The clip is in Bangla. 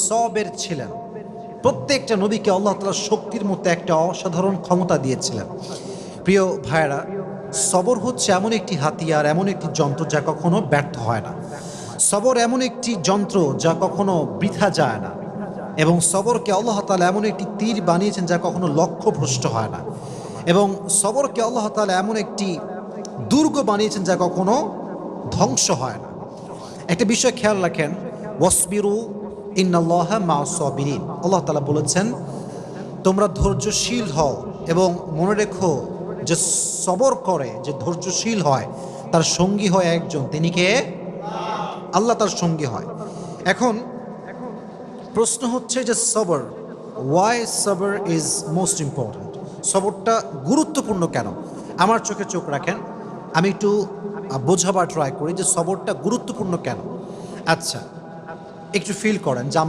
সবের ছিলেন। প্রত্যেকটা নবীকে আল্লাহ তাআলা শক্তির মতো একটা অসাধারণ ক্ষমতা দিয়েছিলেন। প্রিয় ভাইরা, সবর হচ্ছে এমন একটি হাতিয়ার, এমন একটি যন্ত্র যা কখনো ব্যর্থ হয় না। সবর এমন একটি যন্ত্র যা কখনো বৃথা যায় না, এবং সবরকে আল্লাহ তাআলা এমন একটি তীর বানিয়েছেন যা কখনো লক্ষ্যভ্রষ্ট হয় না, এবং সবরকে আল্লাহ তাআলা এমন একটি দুর্গ বানিয়েছেন যা কখনো ধ্বংস হয় না। একটা বিষয় খেয়াল রাখেন, ওয়াসবিরু ইন্নাল্লাহা মা'আস সাবিরিন। আল্লাহ তাআলা বলেছেন তোমরা ধৈর্যশীল হও, এবং মনে রেখো যে সবর করে, যে ধৈর্যশীল হয়, তার সঙ্গী হয় একজন, তিনি কে? আল্লাহ তার সঙ্গী হয়। এখন প্রশ্ন হচ্ছে যে সবর, ওয়াই সবর ইজ মোস্ট ইম্পর্ট্যান্ট? সবরটা গুরুত্বপূর্ণ কেন? আমার চোখে চোখ রাখেন, আমি একটু বোঝাবার ট্রাই করি যে সবরটা গুরুত্বপূর্ণ কেন। আচ্ছা, একটু ফিল করেন যে